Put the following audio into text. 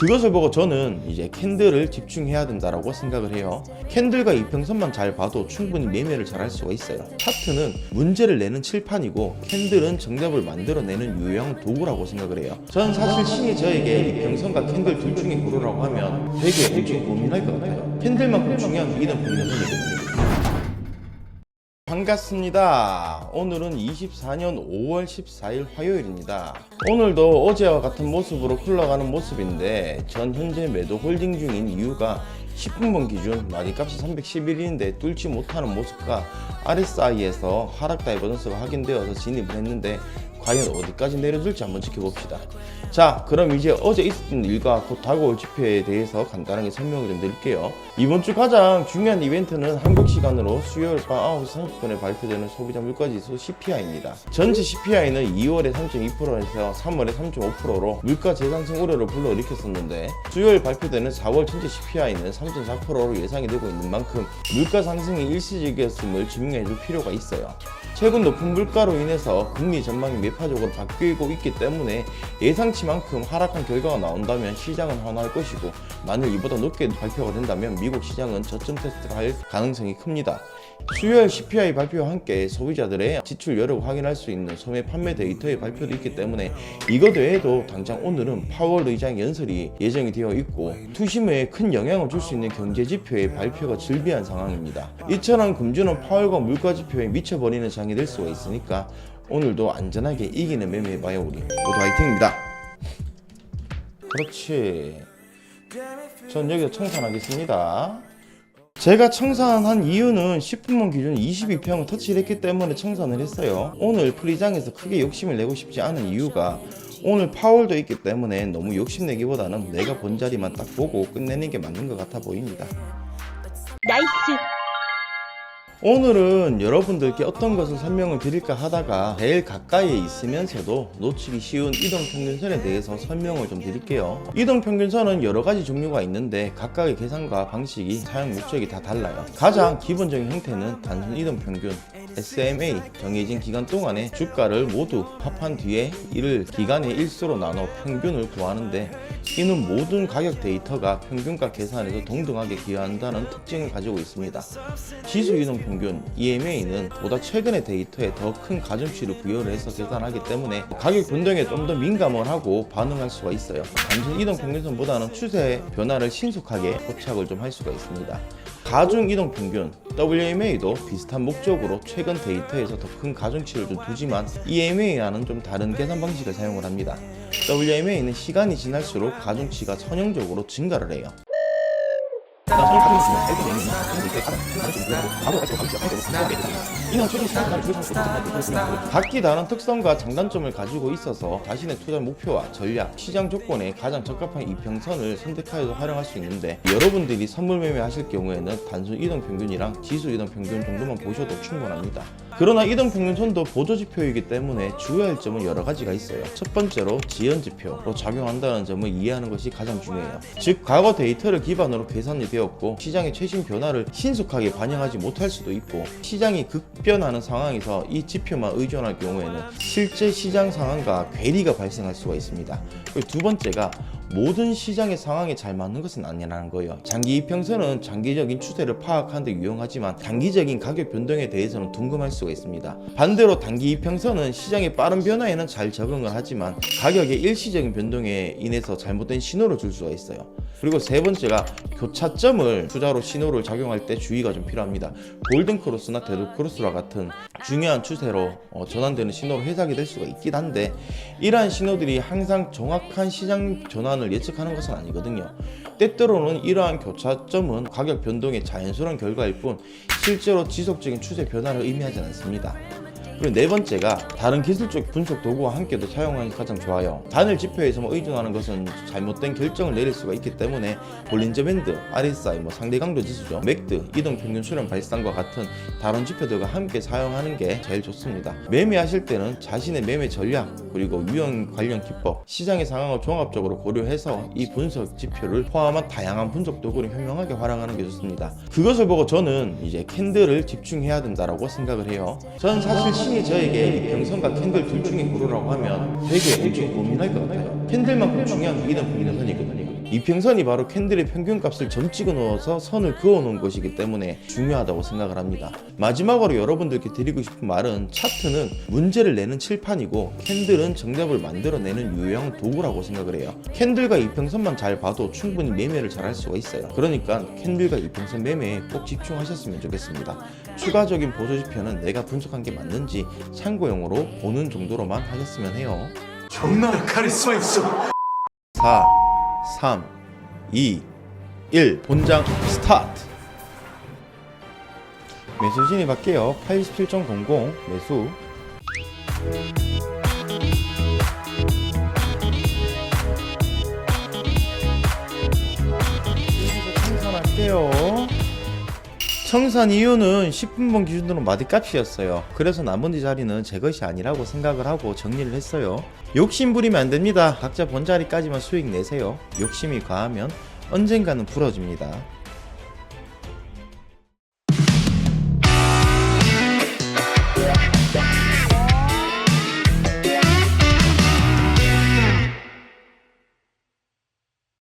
그것을 보고 저는 이제 캔들을 집중해야 된다라고 생각을 해요. 캔들과 이평선만 잘 봐도 충분히 매매를 잘 할 수가 있어요. 차트는 문제를 내는 칠판이고 캔들은 정답을 만들어내는 유용한 도구라고 생각을 해요. 저는 사실 신이 저에게 이평선과 캔들 둘 중에 고르라고 하면 되게 엄청 고민할 것 같아요. 캔들만큼 중요한 게 이런 분야거든요. 반갑습니다. 오늘은 24년 5월 14일 화요일입니다. 오늘도 어제와 같은 모습으로 흘러가는 모습인데 전 현재 매도 홀딩 중인 이유가 10분봉 기준 마디값이 311인데 뚫지 못하는 모습과 RSI에서 하락 다이버전스가 확인되어서 진입을 했는데 과연 어디까지 내려줄지 한번 지켜봅시다. 자, 그럼 이제 어제 있었던 일과 곧 다가올 지표에 대해서 간단하게 설명을 좀 드릴게요. 이번 주 가장 중요한 이벤트는 한국 시간으로 수요일 밤 9시 30분에 발표되는 소비자 물가지수 CPI입니다. 전체 CPI는 2월에 3.2%에서 3월에 3.5%로 물가 재상승 우려를 불러일으켰었는데 수요일 발표되는 4월 전체 CPI는 3.4%로 예상이 되고 있는 만큼 물가 상승이 일시적이었음을 증명해 줄 필요가 있어요. 최근 높은 물가로 인해서 금리 전망이 매파적으로 바뀌고 있기 때문에 예상치만큼 하락한 결과가 나온다면 시장은 환호할 것이고, 만일 이보다 높게 발표가 된다면 미국 시장은 저점 테스트를 할 가능성이 큽니다. 수요일 CPI 발표와 함께 소비자들의 지출 여력을 확인할 수 있는 소매 판매 데이터의 발표도 있기 때문에 이것 외에도 당장 오늘은 파월 의장 연설이 예정이 되어 있고 투심에 큰 영향을 줄 수 있는 경제 지표의 발표가 즐비한 상황입니다. 이처럼 금주는 파월과 물가 지표에 미쳐버리는 장이 될 수가 있으니까 오늘도 안전하게 이기는 매매해봐요. 우리 모두 화이팅입니다. 그렇지, 전 여기서 청산하겠습니다. 제가 청산한 이유는 10분봉 기준 22평을 터치를 했기 때문에 청산을 했어요. 오늘 프리장에서 크게 욕심을 내고 싶지 않은 이유가 오늘 파월도 있기 때문에 너무 욕심내기보다는 내가 본 자리만 딱 보고 끝내는 게 맞는 것 같아 보입니다. 나이스. 오늘은 여러분들께 어떤 것을 설명을 드릴까 하다가 제일 가까이에 있으면서도 놓치기 쉬운 이동평균선에 대해서 설명을 좀 드릴게요. 이동평균선은 여러 가지 종류가 있는데 각각의 계산과 방식이 사용 목적이 다 달라요. 가장 기본적인 형태는 단순 이동평균 SMA, 정해진 기간 동안의 주가를 모두 합한 뒤에 이를 기간의 일수로 나눠 평균을 구하는데, 이는 모든 가격 데이터가 평균과 계산에서 동등하게 기여한다는 특징을 가지고 있습니다. 지수 이동평균 EMA는 보다 최근의 데이터에 더 큰 가중치를 부여를 해서 계산하기 때문에 가격 변동에 좀 더 민감을 하고 반응할 수가 있어요. 단순 이동평균선보다는 추세 변화를 신속하게 포착을 좀 할 수가 있습니다. 가중 이동평균 WMA도 비슷한 목적으로 최근 데이터에서 더 큰 가중치를 좀 두지만 EMA와는 좀 다른 계산 방식을 사용을 합니다. WMA는 시간이 지날수록 가중치가 선형적으로 증가를 해요. 각기 다른 특성과 장단점을 가지고 있어서 자신의 투자 목표와 전략, 시장 조건에 가장 적합한 이평선을 선택하여서 활용할 수 있는데, 여러분들이 선물 매매하실 경우에는 단순 이동평균이랑 지수 이동평균 정도만 보셔도 충분합니다. 그러나 이동평균선도 보조지표이기 때문에 주의할 점은 여러 가지가 있어요. 첫 번째로 지연지표로 작용한다는 점을 이해하는 것이 가장 중요해요. 즉, 과거 데이터를 기반으로 계산이 되었고 시장의 최신 변화를 신속하게 반영하지 못할 수도 있고, 시장이 급변하는 상황에서 이 지표만 의존할 경우에는 실제 시장 상황과 괴리가 발생할 수가 있습니다. 그리고 두 번째가 모든 시장의 상황에 잘 맞는 것은 아니라는 거예요. 장기 이평선은 장기적인 추세를 파악하는 데 유용하지만 단기적인 가격 변동에 대해서는 둔감할 수가 있습니다. 반대로 단기 이평선은 시장의 빠른 변화에는 잘 적응을 하지만 가격의 일시적인 변동에 인해서 잘못된 신호를 줄 수가 있어요. 그리고 세 번째가 교차점을 투자로 신호를 작용할 때 주의가 좀 필요합니다. 골든크로스나 데드크로스와 같은 중요한 추세로 전환되는 신호로 해석이 될 수가 있긴 한데, 이러한 신호들이 항상 정확한 시장 전환을 예측하는 것은 아니거든요. 때때로는 이러한 교차점은 가격 변동의 자연스러운 결과일 뿐 실제로 지속적인 추세 변화를 의미하지 않습니다. 그리고 네 번째가 다른 기술적 분석 도구와 함께도 사용하는 게 가장 좋아요. 단일 지표에서만 의존하는 것은 잘못된 결정을 내릴 수가 있기 때문에 볼린저 밴드, RSI, 상대 강도 지수죠, 맥드, 이동평균 수렴 발산과 같은 다른 지표들과 함께 사용하는 게 제일 좋습니다. 매매하실 때는 자신의 매매 전략 그리고 유형 관련 기법, 시장의 상황을 종합적으로 고려해서 이 분석 지표를 포함한 다양한 분석 도구를 현명하게 활용하는 게 좋습니다. 그것을 보고 저는 이제 캔들을 집중해야 된다고 생각을 해요. 저는 사실 신이 저에게 이평선과 캔들 둘 중에 고르라고 하면 되게 엄청 고민할 것 같아요. 캔들만큼 중요한 게 이동평균선이거든요. 이평선이 바로 캔들의 평균값을 점 찍어 넣어서 선을 그어 놓은 것이기 때문에 중요하다고 생각을 합니다. 마지막으로 여러분들께 드리고 싶은 말은 차트는 문제를 내는 칠판이고 캔들은 정답을 만들어내는 유용한 도구라고 생각을 해요. 캔들과 이평선만 잘 봐도 충분히 매매를 잘 할 수가 있어요. 그러니까 캔들과 이평선 매매에 꼭 집중하셨으면 좋겠습니다. 추가적인 보조지표는 내가 분석한 게 맞는지 참고용으로 보는 정도로만 하셨으면 해요. 존나 카리스마 있어. 4, 3, 2, 1 본장 스타트. 매수 진입할게요. 87.00 매수. 여기서 청산할게요. 청산 이유는 10분봉 기준으로 마디값이었어요. 그래서 나머지 자리는 제 것이 아니라고 생각을 하고 정리를 했어요. 욕심 부리면 안 됩니다. 각자 본 자리까지만 수익 내세요. 욕심이 과하면 언젠가는 부러집니다.